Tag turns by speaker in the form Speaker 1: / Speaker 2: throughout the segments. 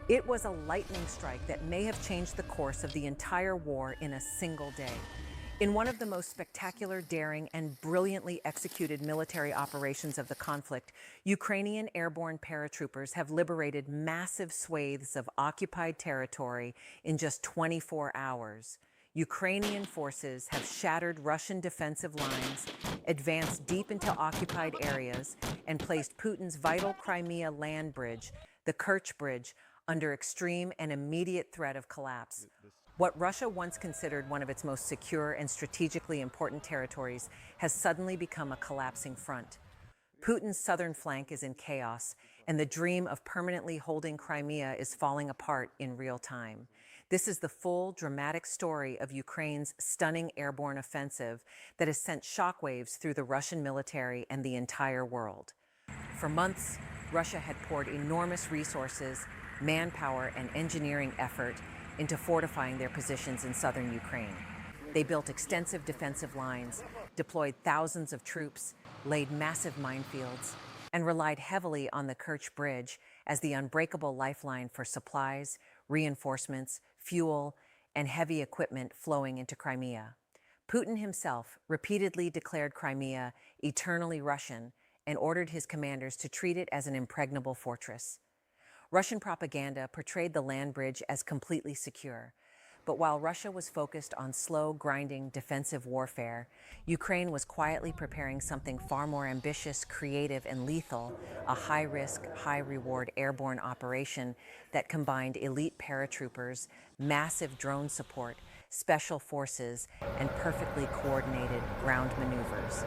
Speaker 1: It was a lightning strike that may have changed the course of the entire war in a single day. In one of the most spectacular, daring, and brilliantly executed military operations of the conflict, Ukrainian airborne paratroopers have liberated massive swathes of occupied territory in just 24 hours. Ukrainian forces have shattered Russian defensive lines, advanced deep into occupied areas, and placed Putin's vital Crimea land bridge, the Kerch Bridge, under extreme and immediate threat of collapse. What Russia once considered one of its most secure and strategically important territories has suddenly become a collapsing front. Putin's southern flank is in chaos, and the dream of permanently holding Crimea is falling apart in real time. This is the full, dramatic story of Ukraine's stunning airborne offensive that has sent shockwaves through the Russian military and the entire world. For months, Russia had poured enormous resources, manpower, and engineering effort into fortifying their positions in southern Ukraine. They built extensive defensive lines, deployed thousands of troops, laid massive minefields, and relied heavily on the Kerch Bridge as the unbreakable lifeline for supplies, reinforcements, fuel, and heavy equipment flowing into Crimea. Putin himself repeatedly declared Crimea eternally Russian and ordered his commanders to treat it as an impregnable fortress. Russian propaganda portrayed the land bridge as completely secure. But while Russia was focused on slow, grinding defensive warfare, Ukraine was quietly preparing something far more ambitious, creative, and lethal, a high-risk, high-reward airborne operation that combined elite paratroopers, massive drone support, special forces, and perfectly coordinated ground maneuvers.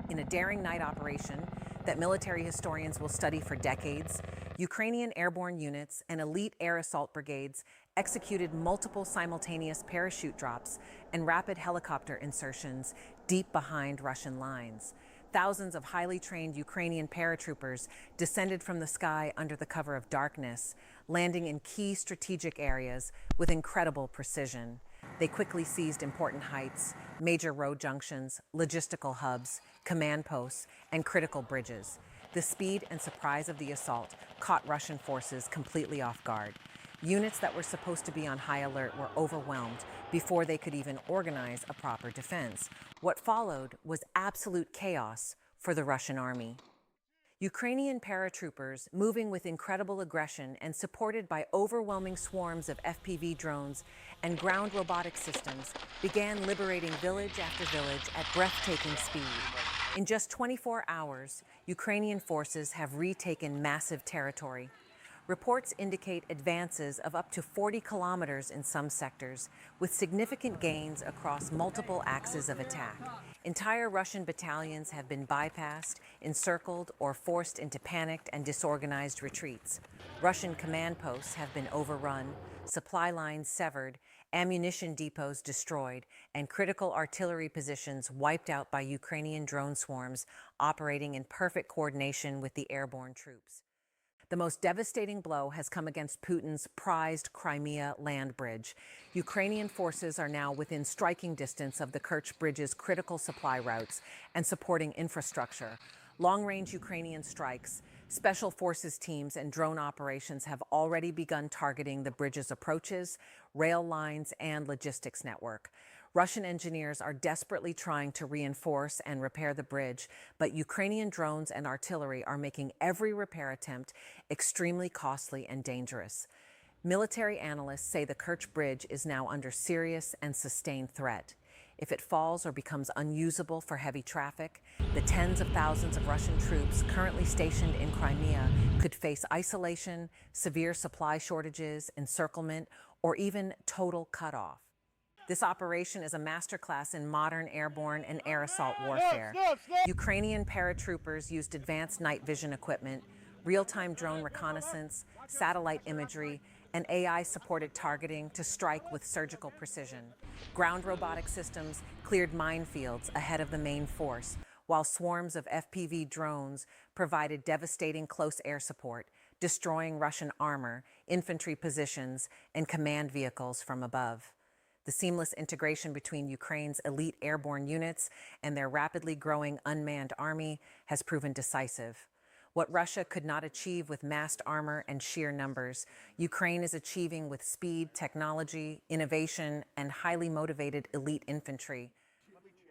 Speaker 1: In a daring night operation that military historians will study for decades, Ukrainian airborne units and elite air assault brigades executed multiple simultaneous parachute drops and rapid helicopter insertions deep behind Russian lines. Thousands of highly trained Ukrainian paratroopers descended from the sky under the cover of darkness, landing in key strategic areas with incredible precision. They quickly seized important heights, major road junctions, logistical hubs, command posts, and critical bridges. The speed and surprise of the assault caught Russian forces completely off guard. Units that were supposed to be on high alert were overwhelmed before they could even organize a proper defense. What followed was absolute chaos for the Russian army. Ukrainian paratroopers, moving with incredible aggression and supported by overwhelming swarms of FPV drones and ground robotic systems, began liberating village after village at breathtaking speed. In just 24 hours, Ukrainian forces have retaken massive territory. Reports indicate advances of up to 40 kilometers in some sectors, with significant gains across multiple axes of attack. Entire Russian battalions have been bypassed, encircled, or forced into panicked and disorganized retreats. Russian command posts have been overrun, supply lines severed, ammunition depots destroyed, and critical artillery positions wiped out by Ukrainian drone swarms operating in perfect coordination with the airborne troops. The most devastating blow has come against Putin's prized Crimea land bridge. Ukrainian forces are now within striking distance of the Kerch Bridge's critical supply routes and supporting infrastructure. Long-range Ukrainian strikes, special forces teams, and drone operations have already begun targeting the bridge's approaches, rail lines, and logistics network. Russian engineers are desperately trying to reinforce and repair the bridge, but Ukrainian drones and artillery are making every repair attempt extremely costly and dangerous. Military analysts say the Kerch Bridge is now under serious and sustained threat. If it falls or becomes unusable for heavy traffic, the tens of thousands of Russian troops currently stationed in Crimea could face isolation, severe supply shortages, encirclement, or even total cutoff. This operation is a masterclass in modern airborne and air assault warfare. Ukrainian paratroopers used advanced night vision equipment, real-time drone reconnaissance, satellite imagery, and AI-supported targeting to strike with surgical precision. Ground robotic systems cleared minefields ahead of the main force, while swarms of FPV drones provided devastating close air support, destroying Russian armor, infantry positions, and command vehicles from above. The seamless integration between Ukraine's elite airborne units and their rapidly growing unmanned army has proven decisive. What Russia could not achieve with massed armor and sheer numbers, Ukraine is achieving with speed, technology, innovation, and highly motivated elite infantry.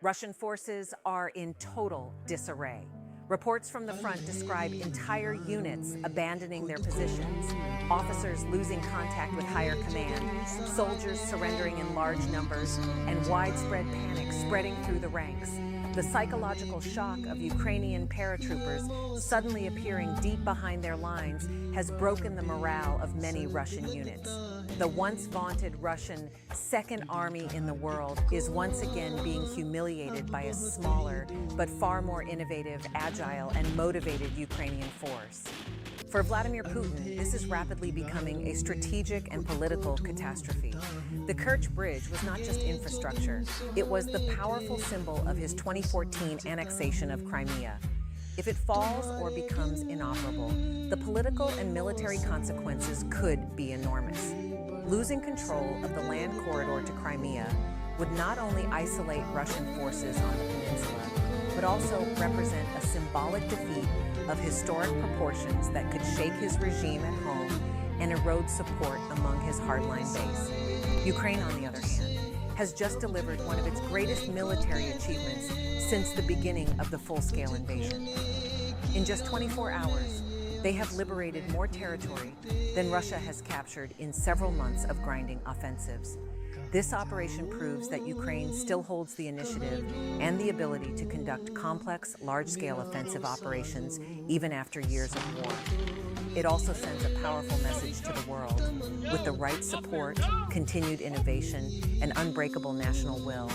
Speaker 1: Russian forces are in total disarray. Reports from the front describe entire units abandoning their positions, officers losing contact with higher command, soldiers surrendering in large numbers, and widespread panic spreading through the ranks. The psychological shock of Ukrainian paratroopers suddenly appearing deep behind their lines has broken the morale of many Russian units. The once vaunted Russian Second Army in the world is once again being humiliated by a smaller but far more innovative, agile, and motivated Ukrainian force. For Vladimir Putin, this is rapidly becoming a strategic and political catastrophe. The Kerch Bridge was not just infrastructure, it was the powerful symbol of his 2014 annexation of Crimea. If it falls or becomes inoperable, the political and military consequences could be enormous. Losing control of the land corridor to Crimea would not only isolate Russian forces on the peninsula, but also represent a symbolic defeat of historic proportions that could shake his regime at home and erode support among his hardline base. Ukraine, on the other hand, has just delivered one of its greatest military achievements since the beginning of the full-scale invasion. In just 24 hours, they have liberated more territory than Russia has captured in several months of grinding offensives. This operation proves that Ukraine still holds the initiative and the ability to conduct complex, large-scale offensive operations even after years of war. It also sends a powerful message to the world. With the right support, continued innovation, and unbreakable national will,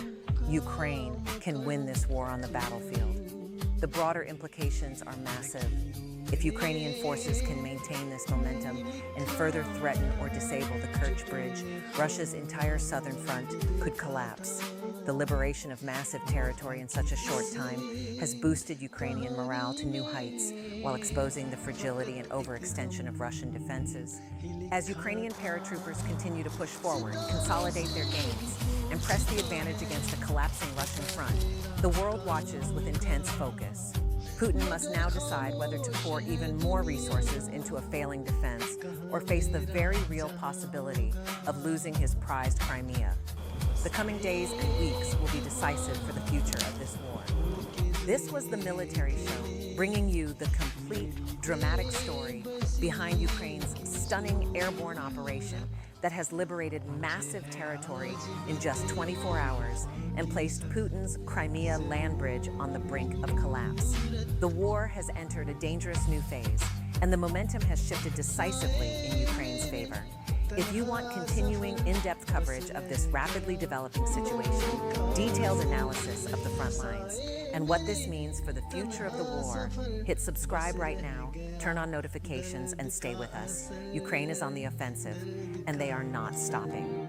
Speaker 1: Ukraine can win this war on the battlefield. The broader implications are massive. If Ukrainian forces can maintain this momentum and further threaten or disable the Kerch Bridge, Russia's entire southern front could collapse. The liberation of massive territory in such a short time has boosted Ukrainian morale to new heights, while exposing the fragility and overextension of Russian defenses. As Ukrainian paratroopers continue to push forward, consolidate their gains, and press the advantage against a collapsing Russian front, the world watches with intense focus. Putin must now decide whether to pour even more resources into a failing defense or face the very real possibility of losing his prized Crimea. The coming days and weeks will be decisive for the future of this war. This was the Military Show, bringing you the complete, dramatic story behind Ukraine's stunning airborne operation that has liberated massive territory in just 24 hours and placed Putin's Crimea land bridge on the brink of collapse. The war has entered a dangerous new phase, and the momentum has shifted decisively in Ukraine's favor. If you want continuing in-depth coverage of this rapidly developing situation, detailed analysis of the front lines, and what this means for the future of the war, hit subscribe right now, turn on notifications, and stay with us. Ukraine is on the offensive, and they are not stopping.